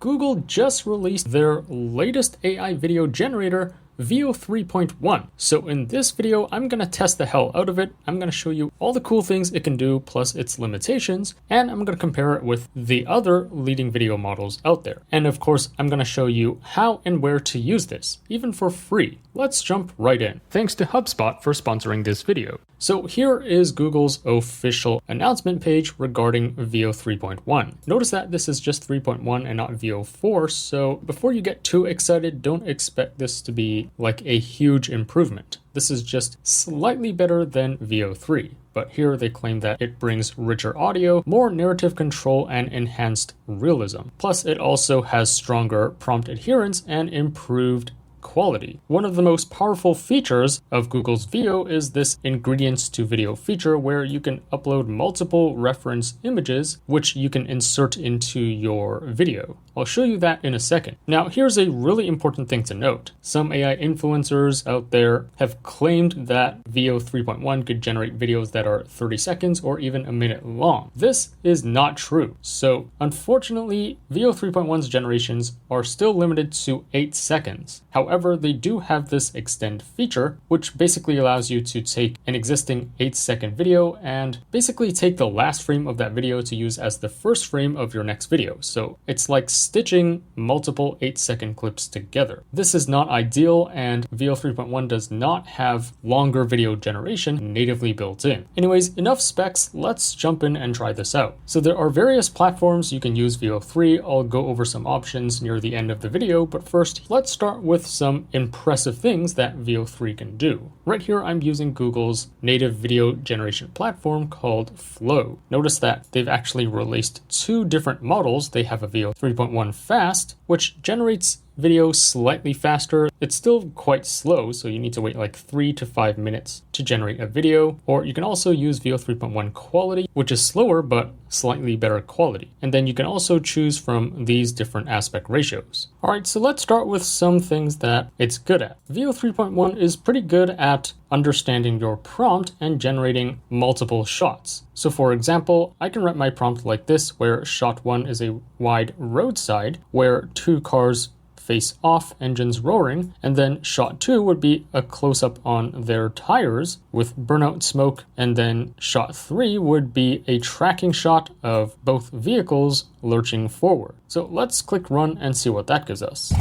Google just released their latest AI video generator, Veo 3.1. So in this video, I'm going to test the hell out of it. I'm going to show you all the cool things it can do plus its limitations, and I'm going to compare it with the other leading video models out there. And of course, I'm going to show you how and where to use this, even for free. Let's jump right in. Thanks to HubSpot for sponsoring this video. So here is Google's official announcement page regarding Veo 3.1. Notice that this is just 3.1 and not Veo 4, so before you get too excited, don't expect this to be like a huge improvement. This is just slightly better than Veo 3. But here they claim that it brings richer audio, more narrative control, and enhanced realism. Plus, it also has stronger prompt adherence and improved quality. One of the most powerful features of Google's Veo is this ingredients to video feature where you can upload multiple reference images which you can insert into your video. I'll show you that in a second. Now, here's a really important thing to note. Some AI influencers out there have claimed that Veo 3.1 could generate videos that are 30 seconds or even a minute long. This is not true. So, unfortunately, Veo 3.1's generations are still limited to 8 seconds. However, they do have this extend feature, which basically allows you to take an existing 8-second video and basically take the last frame of that video to use as the first frame of your next video. So it's like stitching multiple 8-second clips together. This is not ideal, and Veo 3.1 does not have longer video generation natively built in. Anyways, enough specs, let's jump in and try this out. So there are various platforms you can use Veo 3. I'll go over some options near the end of the video, but first, let's start with some impressive things that Veo 3 can do. Right here, I'm using Google's native video generation platform called Flow. Notice that they've actually released 2 different models. They have a Veo 3.1 Fast, which generates video slightly faster. It's still quite slow, so you need to wait like 3 to 5 minutes to generate a video. Or you can also use Veo 3.1 Quality, which is slower but slightly better quality. And then you can also choose from these different aspect ratios. All right, so let's start with some things that it's good at. Veo 3.1 is pretty good at understanding your prompt and generating multiple shots. So for example, I can write my prompt like this, where shot 1 is a wide roadside where 2 cars face off, engines roaring, and then shot 2 would be a close-up on their tires with burnout smoke, and then shot 3 would be a tracking shot of both vehicles lurching forward. So let's click run and see what that gives us.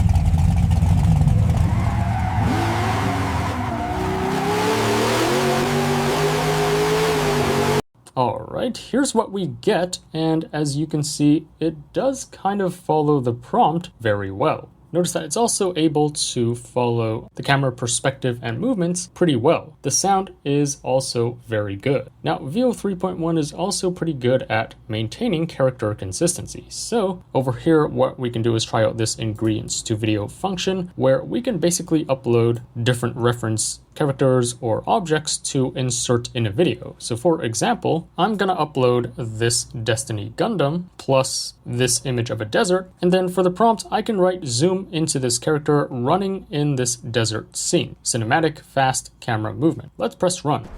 Alright, here's what we get, and as you can see, it does kind of follow the prompt very well. Notice that it's also able to follow the camera perspective and movements pretty well. The sound is also very good. Now, Veo 3.1 is also pretty good at maintaining character consistency. So over here, what we can do is try out this ingredients to video function, where we can basically upload different reference characters or objects to insert in a video. So for example, I'm gonna upload this Destiny Gundam plus this image of a desert, and then for the prompt, I can write zoom into this character running in this desert scene. Cinematic, fast camera movement. Let's press run.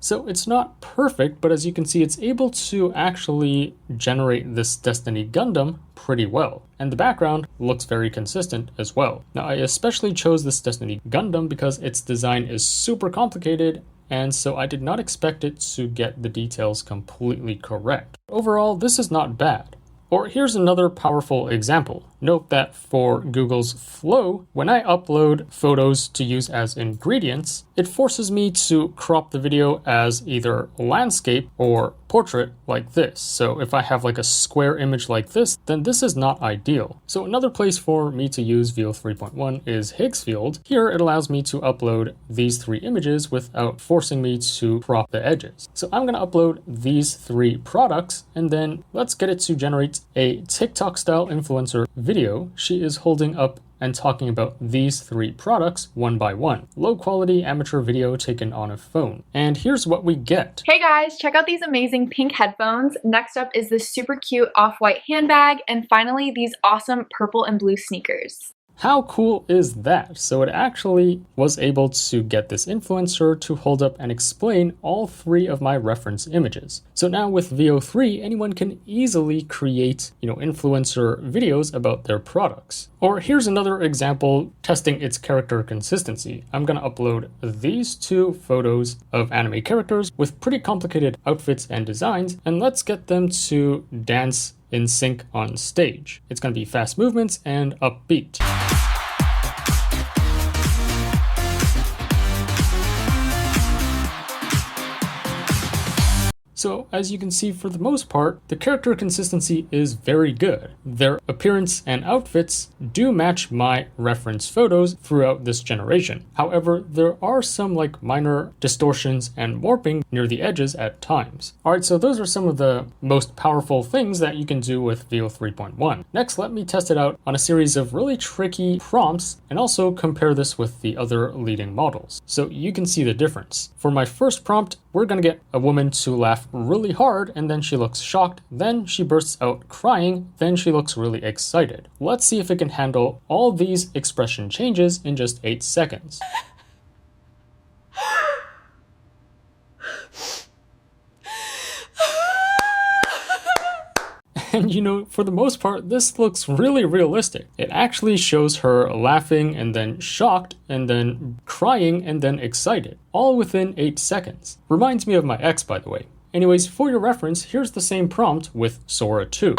So it's not perfect, but as you can see, it's able to actually generate this Destiny Gundam pretty well. And the background looks very consistent as well. Now, I especially chose this Destiny Gundam because its design is super complicated, and so I did not expect it to get the details completely correct. Overall, this is not bad. Or here's another powerful example. Note that for Google's Flow, when I upload photos to use as ingredients, it forces me to crop the video as either landscape or portrait like this. So if I have like a square image like this, then this is not ideal. So another place for me to use Veo 3.1 is Higgsfield. Here it allows me to upload these 3 images without forcing me to crop the edges. So I'm gonna upload these 3 products, and then let's get it to generate a TikTok style influencer video. She is holding up and talking about these 3 products one by one. Low quality amateur video taken on a phone. And here's what we get. Hey guys, check out these amazing pink headphones. Next up is this super cute off-white handbag, and finally these awesome purple and blue sneakers. How cool is that? So it actually was able to get this influencer to hold up and explain all 3 of my reference images. So now with VO3, anyone can easily create, influencer videos about their products. Or here's another example testing its character consistency. I'm gonna upload these 2 photos of anime characters with pretty complicated outfits and designs, and let's get them to dance in sync on stage. It's gonna be fast movements and upbeat. So as you can see, for the most part, the character consistency is very good. Their appearance and outfits do match my reference photos throughout this generation. However, there are some minor distortions and warping near the edges at times. Alright, so those are some of the most powerful things that you can do with VO 3.1. Next, let me test it out on a series of really tricky prompts and also compare this with the other leading models. So you can see the difference. For my first prompt, we're gonna get a woman to laugh really hard, and then she looks shocked, then she bursts out crying, then she looks really excited. Let's see if it can handle all these expression changes in just 8 seconds. And for the most part, this looks really realistic. It actually shows her laughing and then shocked and then crying and then excited, all within 8 seconds. Reminds me of my ex, by the way. Anyways, for your reference, here's the same prompt with Sora 2.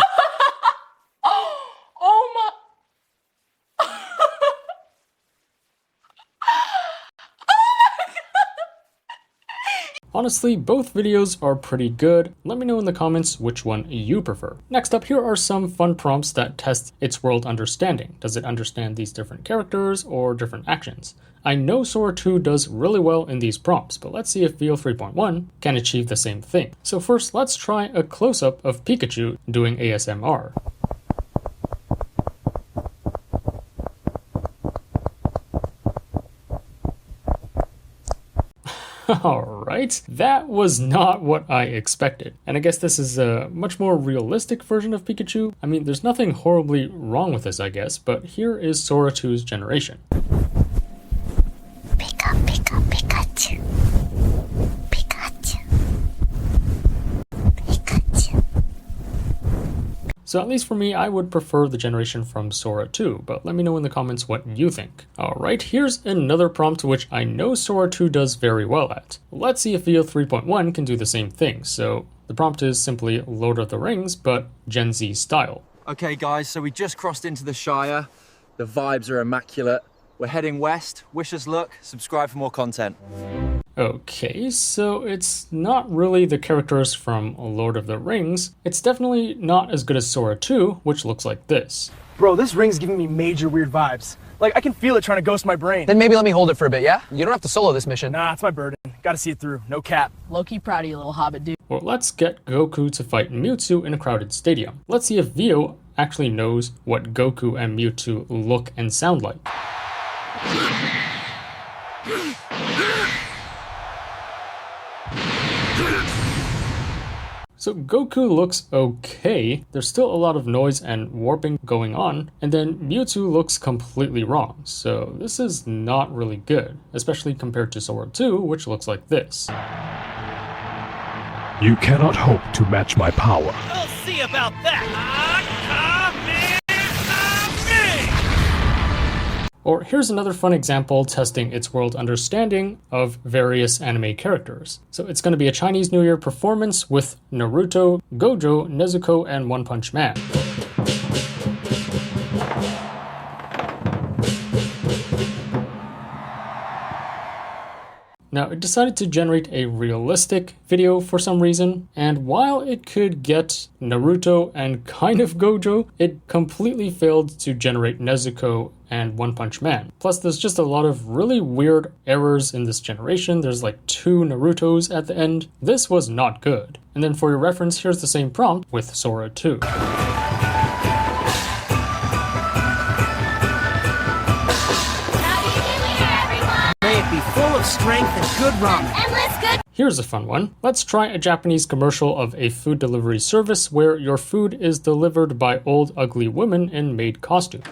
Honestly, both videos are pretty good. Let me know in the comments which one you prefer. Next up, here are some fun prompts that test its world understanding. Does it understand these different characters or different actions? I know Sora 2 does really well in these prompts, but let's see if VO 3.1 can achieve the same thing. So first, let's try a close-up of Pikachu doing ASMR. Alright, that was not what I expected. And I guess this is a much more realistic version of Pikachu. I mean, there's nothing horribly wrong with this, I guess, but here is Sora 2's generation. Pika, pika, Pikachu. Pikachu. Pikachu. So at least for me, I would prefer the generation from Sora 2, but let me know in the comments what you think. Alright, here's another prompt which I know Sora 2 does very well at. Let's see if VO 3.1 can do the same thing. So the prompt is simply Lord of the Rings, but Gen Z style. Okay guys, so we just crossed into the Shire. The vibes are immaculate. We're heading west. Wish us luck. Subscribe for more content. Okay, so it's not really the characters from Lord of the Rings. It's definitely not as good as Sora 2, which looks like this. Bro, this ring's giving me major weird vibes. I can feel it trying to ghost my brain. Then maybe let me hold it for a bit, yeah? You don't have to solo this mission. Nah, it's my burden. Gotta see it through. No cap. Low-key proud of you, little hobbit dude. Or let's get Goku to fight Mewtwo in a crowded stadium. Let's see if VO actually knows what Goku and Mewtwo look and sound like. So Goku looks okay, there's still a lot of noise and warping going on, and then Mewtwo looks completely wrong, so this is not really good, especially compared to Sora 2, which looks like this. You cannot hope to match my power. We'll see about that! Or here's another fun example testing its world understanding of various anime characters. So it's going to be a Chinese New Year performance with Naruto, Gojo, Nezuko, and One Punch Man. Now, it decided to generate a realistic video for some reason, and while it could get Naruto and kind of Gojo, it completely failed to generate Nezuko and One Punch Man. Plus, there's just a lot of really weird errors in this generation. There's like 2 Narutos at the end. This was not good. And then for your reference, here's the same prompt with Sora 2. Be full of strength and good ramen. Here's a fun one. Let's try a Japanese commercial of a food delivery service where your food is delivered by old ugly women in maid costume.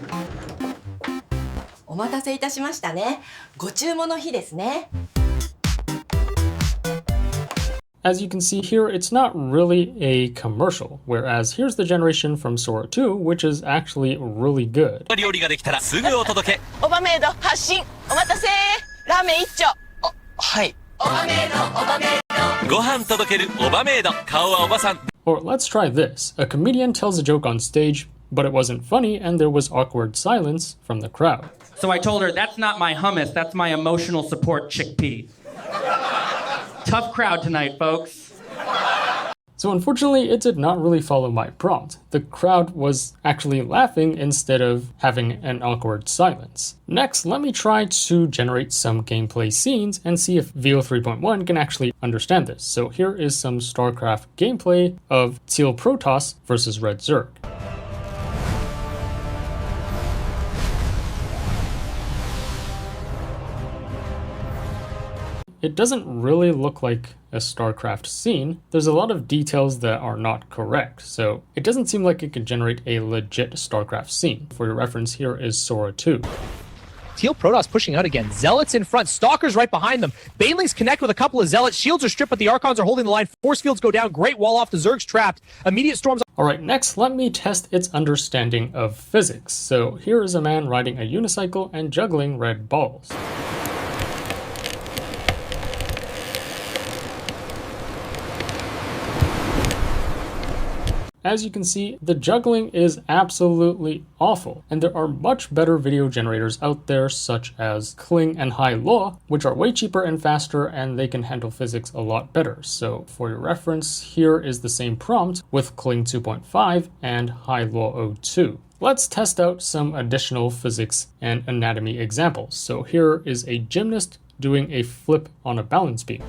待たせいたしましたね。ご注文の日ですね。 As you can see here, it's not really a commercial, whereas here's the generation from Sora 2, which is actually really good. 料理ができたらすぐお届け。オバメイド発進。お待たせ。ラーメン一丁。はい。オバメイド、オバメイド。ご飯届けるオバメイド。顔はおばさん。 Or let's try this. A comedian tells a joke on stage, but it wasn't funny and there was awkward silence from the crowd. So I told her, that's not my hummus, that's my emotional support chickpea. Tough crowd tonight, folks. So unfortunately, it did not really follow my prompt. The crowd was actually laughing instead of having an awkward silence. Next, let me try to generate some gameplay scenes and see if VO 3.1 can actually understand this. So here is some StarCraft gameplay of Teal Protoss versus Red Zerg. It doesn't really look like a StarCraft scene. There's a lot of details that are not correct, so it doesn't seem like it could generate a legit StarCraft scene. For your reference, here is Sora 2. Teal Protoss pushing out again. Zealots in front. Stalkers right behind them. Banelings connect with a couple of Zealots. Shields are stripped, but the Archons are holding the line. Force fields go down. Great wall off. The Zerg's trapped. Immediate storms. Alright, next let me test its understanding of physics. So here is a man riding a unicycle and juggling red balls. As you can see, the juggling is absolutely awful, and there are much better video generators out there such as Kling and Hailuo, which are way cheaper and faster, and they can handle physics a lot better. So for your reference, here is the same prompt with Kling 2.5 and Hailuo 02. Let's test out some additional physics and anatomy examples. So here is a gymnast doing a flip on a balance beam.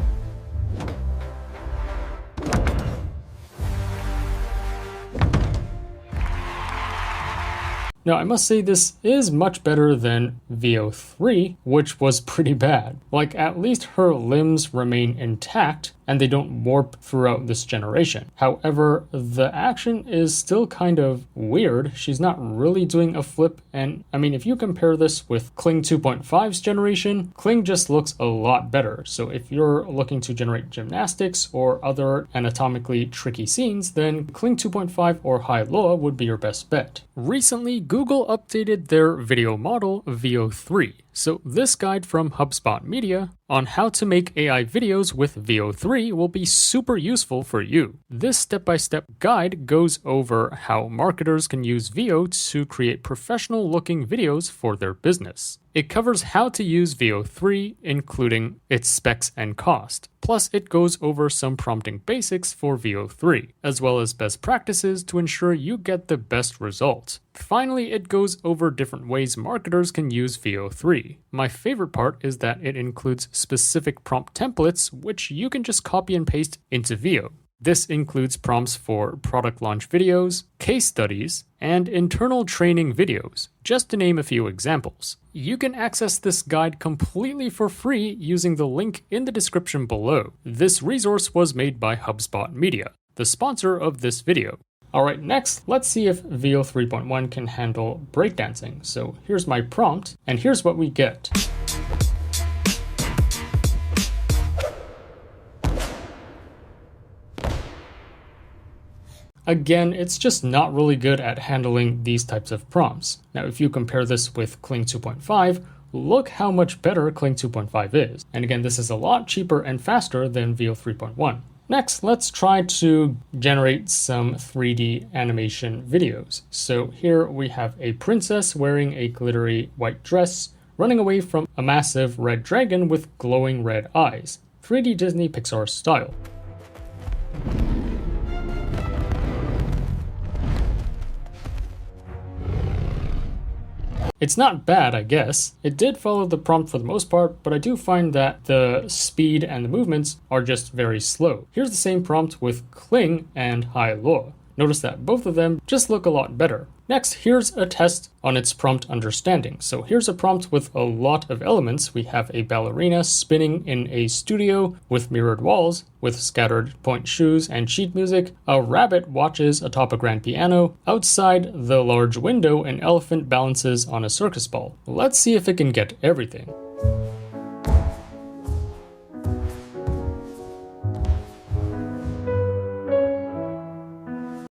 Now, I must say this is much better than VO3, which was pretty bad. Like, at least her limbs remain intact and they don't warp throughout this generation. However, the action is still kind of weird. She's not really doing a flip, and I mean, if you compare this with Kling 2.5's generation, Kling just looks a lot better. So if you're looking to generate gymnastics or other anatomically tricky scenes, then Kling 2.5 or Hailuo would be your best bet. Recently, Google updated their video model VO3. So this guide from HubSpot Media on how to make AI videos with VO3 will be super useful for you. This step-by-step guide goes over how marketers can use VO to create professional-looking videos for their business. It covers how to use VO3, including its specs and cost. Plus, it goes over some prompting basics for VO3, as well as best practices to ensure you get the best result. Finally, it goes over different ways marketers can use VO3. My favorite part is that it includes specific prompt templates, which you can just copy and paste into VO. This includes prompts for product launch videos, case studies, and internal training videos, just to name a few examples. You can access this guide completely for free using the link in the description below. This resource was made by HubSpot Media, the sponsor of this video. Alright, next, let's see if VO 3.1 can handle breakdancing. So here's my prompt, and here's what we get. Again, it's just not really good at handling these types of prompts. Now, if you compare this with Kling 2.5, look how much better Kling 2.5 is. And again, this is a lot cheaper and faster than VO 3.1. Next, let's try to generate some 3D animation videos. So here we have a princess wearing a glittery white dress, running away from a massive red dragon with glowing red eyes, 3D Disney Pixar style. It's not bad, I guess. It did follow the prompt for the most part, but I do find that the speed and the movements are just very slow. Here's the same prompt with Kling and Hailuo. Notice that both of them just look a lot better. Next, here's a test on its prompt understanding. So here's a prompt with a lot of elements. We have a ballerina spinning in a studio with mirrored walls, with scattered point shoes and sheet music. A rabbit watches atop a grand piano. Outside the large window, an elephant balances on a circus ball. Let's see if it can get everything.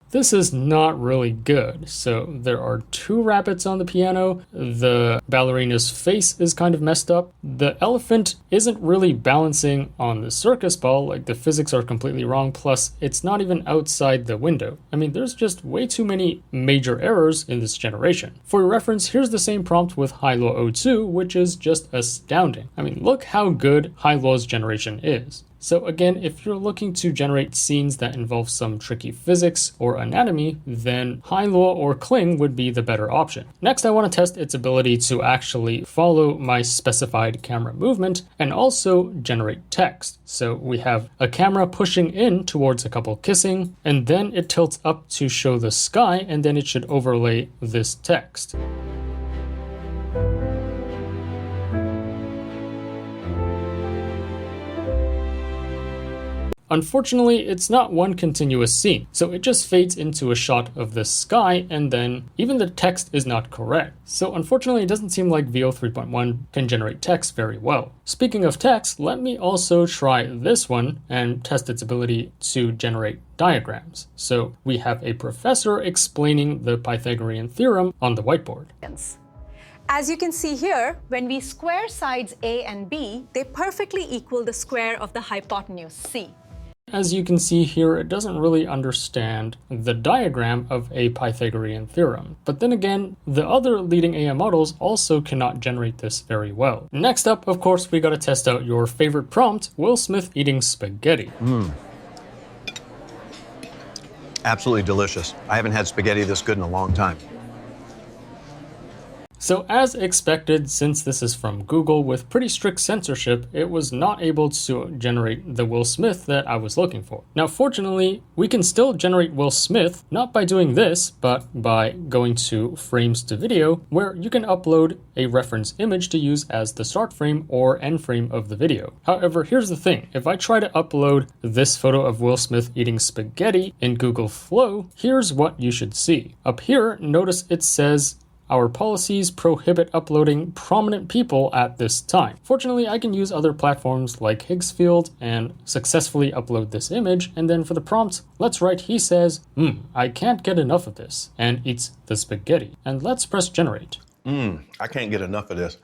This is not really good. So there are two rabbits on the piano. The ballerina's face is kind of messed up. The elephant isn't really balancing on the circus ball. Like, the physics are completely wrong. Plus, it's not even outside the window. I mean, there's just way too many major errors in this generation. For your reference, here's the same prompt with Hailuo 02, which is just astounding. I mean, look how good Hailuo's generation is. So again, if you're looking to generate scenes that involve some tricky physics or anatomy, then Hailuo or Kling would be the better option. Next, I want to test its ability to actually follow my specified camera movement and also generate text. So we have a camera pushing in towards a couple kissing, and then it tilts up to show the sky, and then it should overlay this text. Unfortunately, it's not one continuous scene, so it just fades into a shot of the sky, and then even the text is not correct. So unfortunately, it doesn't seem like VO 3.1 can generate text very well. Speaking of text, let me also try this one and test its ability to generate diagrams. So we have a professor explaining the Pythagorean theorem on the whiteboard. As you can see here, when we square sides A and B, they perfectly equal the square of the hypotenuse C. As you can see here, it doesn't really understand the diagram of a Pythagorean theorem. But then again, the other leading AI models also cannot generate this very well. Next up, of course, we gotta test out your favorite prompt, Will Smith eating spaghetti. Absolutely delicious. I haven't had spaghetti this good in a long time. So as expected, since this is from Google with pretty strict censorship, it was not able to generate the Will Smith that I was looking for. Now, fortunately, we can still generate Will Smith, not by doing this, but by going to frames to video, where you can upload a reference image to use as the start frame or end frame of the video. However, here's the thing. If I try to upload this photo of Will Smith eating spaghetti in Google Flow, here's what you should see. Up here, notice it says, "Our policies prohibit uploading prominent people at this time." Fortunately, I can use other platforms like Higgsfield and successfully upload this image. And then for the prompt, let's write, he says, I can't get enough of this, and eats the spaghetti. And let's press generate. I can't get enough of this.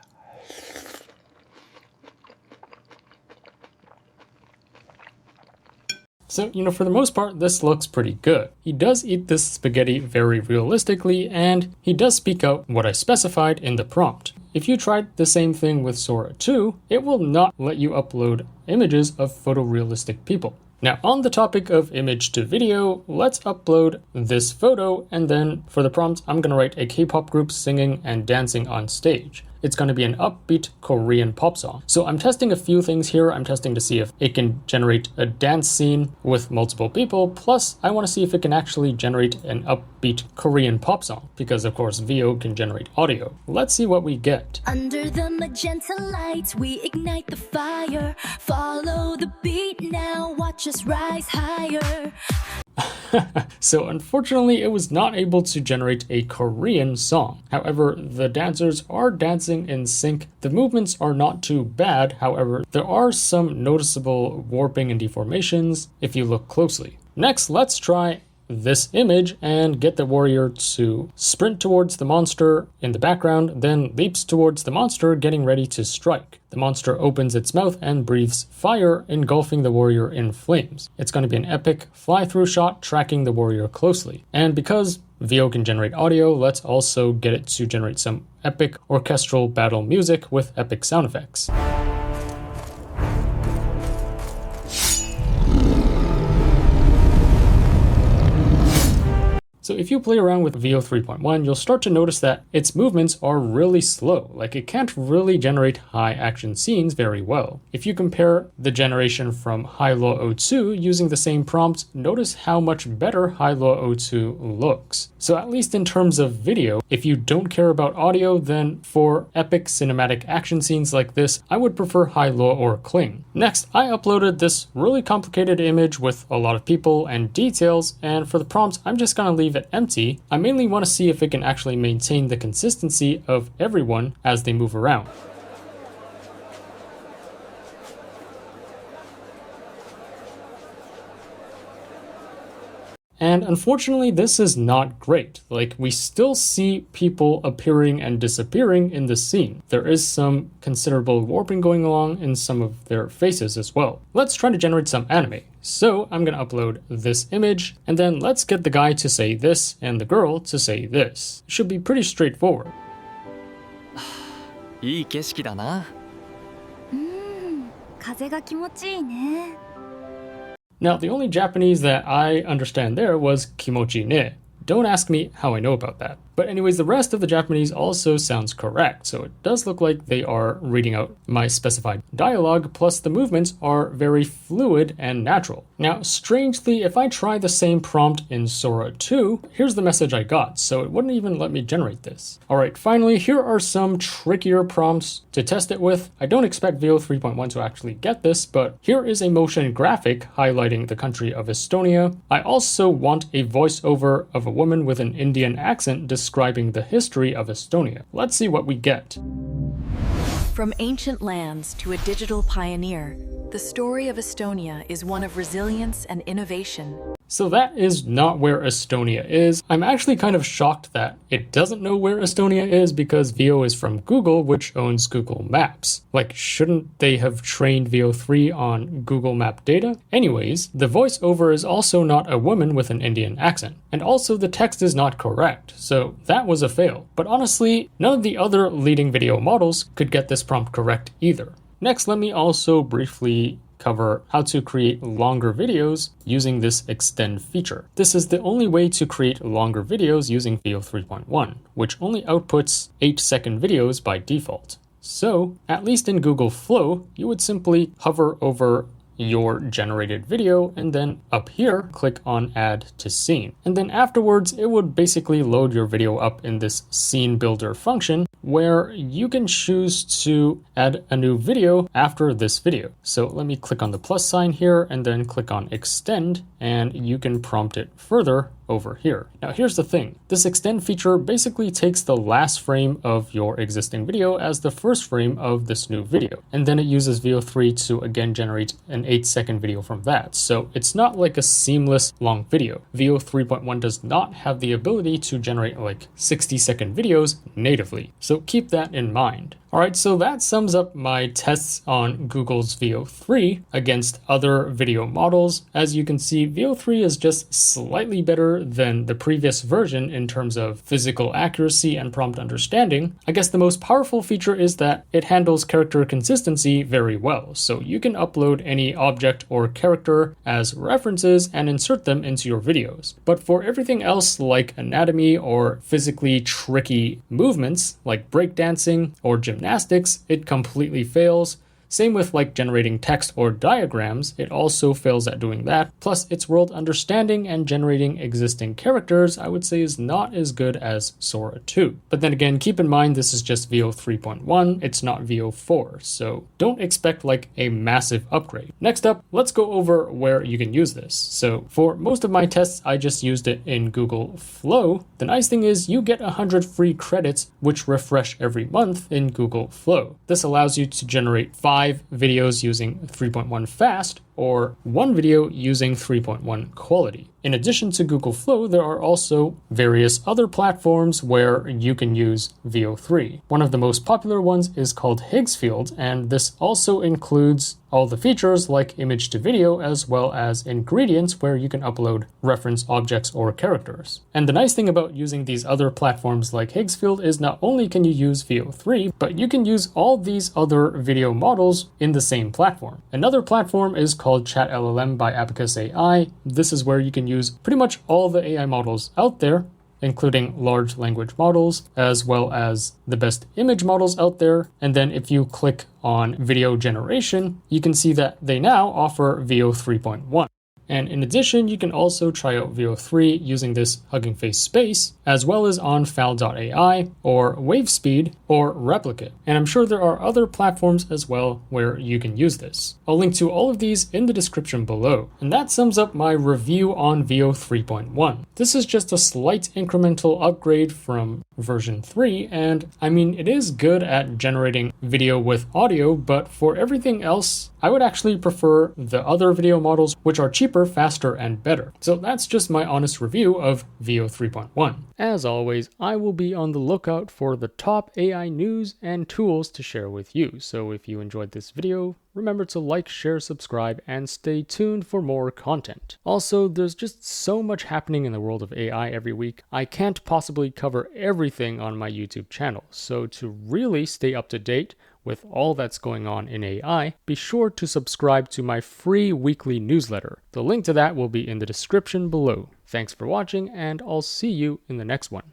So, for the most part, this looks pretty good. He does eat this spaghetti very realistically, and he does speak out what I specified in the prompt. If you tried the same thing with Sora 2, it will not let you upload images of photorealistic people. Now, on the topic of image to video, let's upload this photo, and then for the prompt, I'm gonna write a K-pop group singing and dancing on stage. It's going to be an upbeat Korean pop song. So I'm testing a few things here. I'm testing to see if it can generate a dance scene with multiple people. Plus, I want to see if it can actually generate an upbeat Korean pop song, because of course VO can generate audio. Let's see what we get. Under the magenta lights, we ignite the fire. Follow the beat now, watch us rise higher. So unfortunately, it was not able to generate a Korean song. However, the dancers are dancing in sync. The movements are not too bad. However, there are some noticeable warping and deformations if you look closely. Next, let's try this image and get the warrior to sprint towards the monster in the background, then leaps towards the monster, getting ready to strike. The monster opens its mouth and breathes fire, engulfing the warrior in flames. It's going to be an epic fly-through shot tracking the warrior closely. And because VO can generate audio, let's also get it to generate some epic orchestral battle music with epic sound effects. So if you play around with VO 3.1, you'll start to notice that its movements are really slow. Like it can't really generate high action scenes very well. If you compare the generation from Hailuo 02 using the same prompt, notice how much better Hailuo 02 looks. So at least in terms of video, if you don't care about audio, then for epic cinematic action scenes like this, I would prefer Hailuo or Kling. Next, I uploaded this really complicated image with a lot of people and details, and for the prompt, I'm just gonna leave it empty. I mainly want to see if it can actually maintain the consistency of everyone as they move around. And unfortunately, this is not great. Like, we still see people appearing and disappearing in the scene. There is some considerable warping going along in some of their faces as well. Let's try to generate some anime. So I'm gonna upload this image, and then let's get the guy to say this and the girl to say this. Should be pretty straightforward. いい景色だな。風が気持ちいいね。 Now, the only Japanese that I understand there was kimochi ne. Don't ask me how I know about that. But anyways, the rest of the Japanese also sounds correct, so it does look like they are reading out my specified dialogue, plus the movements are very fluid and natural. Now, strangely, if I try the same prompt in Sora 2, here's the message I got, so it wouldn't even let me generate this. Alright, finally, here are some trickier prompts to test it with. I don't expect VO 3.1 to actually get this, but here is a motion graphic highlighting the country of Estonia. I also want a voiceover of a woman with an Indian accent describing the history of Estonia. Let's see what we get. From ancient lands to a digital pioneer, the story of Estonia is one of resilience and innovation. So that is not where Estonia is. I'm actually kind of shocked that it doesn't know where Estonia is because VO is from Google, which owns Google Maps. Like, shouldn't they have trained VO3 on Google Map data? Anyways, the voiceover is also not a woman with an Indian accent. And also the text is not correct, so that was a fail. But honestly, none of the other leading video models could get this prompt correct either. Next, let me also briefly cover how to create longer videos using this extend feature. This is the only way to create longer videos using VO 3.1, which only outputs 8-second videos by default. So, at least in Google Flow, you would simply hover over your generated video and then up here click on add to scene, and then afterwards it would basically load your video up in this scene builder function where you can choose to add a new video after this video. So let me click on the plus sign here and then click on extend, and you can prompt it further over here. Now here's the thing, this extend feature basically takes the last frame of your existing video as the first frame of this new video, and then it uses VO3 to again generate an 8-second video from that. So it's not like a seamless long video. VO 3.1 does not have the ability to generate like 60-second videos natively, so keep that in mind. Alright, so that sums up my tests on Google's VO3 against other video models. As you can see, VO3 is just slightly better than the previous version in terms of physical accuracy and prompt understanding. I guess the most powerful feature is that it handles character consistency very well. So you can upload any object or character as references and insert them into your videos. But for everything else like anatomy or physically tricky movements like breakdancing or gymnastics, it completely fails. Same with like generating text or diagrams, it also fails at doing that. Plus its world understanding and generating existing characters I would say is not as good as Sora 2. But then again, keep in mind this is just VO 3.1, it's not VO 4, so don't expect like a massive upgrade. Next up, let's go over where you can use this. So for most of my tests, I just used it in Google Flow. The nice thing is you get 100 free credits which refresh every month in Google Flow. This allows you to generate 5 videos using 3.1 fast or 1 video using 3.1 quality. In addition to Google Flow, there are also various other platforms where you can use VO3. One of the most popular ones is called Higgsfield, and this also includes all the features like image to video, as well as ingredients where you can upload reference objects or characters. And the nice thing about using these other platforms like Higgsfield is not only can you use VO3, but you can use all these other video models in the same platform. Another platform is called ChatLLM by Abacus AI. This is where you can use pretty much all the AI models out there, including large language models, as well as the best image models out there. And then if you click on video generation, you can see that they now offer VO 3.1. And in addition, you can also try out VO3 using this Hugging Face space, as well as on Fal.ai or WaveSpeed or Replicate. And I'm sure there are other platforms as well where you can use this. I'll link to all of these in the description below. And that sums up my review on VO 3.1. This is just a slight incremental upgrade from version 3, and I mean, it is good at generating video with audio, but for everything else, I would actually prefer the other video models, which are cheaper, faster, and better. So that's just my honest review of VO 3.1. As always, I will be on the lookout for the top AI news and tools to share with you. So if you enjoyed this video, remember to like, share, subscribe, and stay tuned for more content. Also, there's just so much happening in the world of AI every week. I can't possibly cover everything on my YouTube channel. So to really stay up to date with all that's going on in AI, be sure to subscribe to my free weekly newsletter. The link to that will be in the description below. Thanks for watching, and I'll see you in the next one.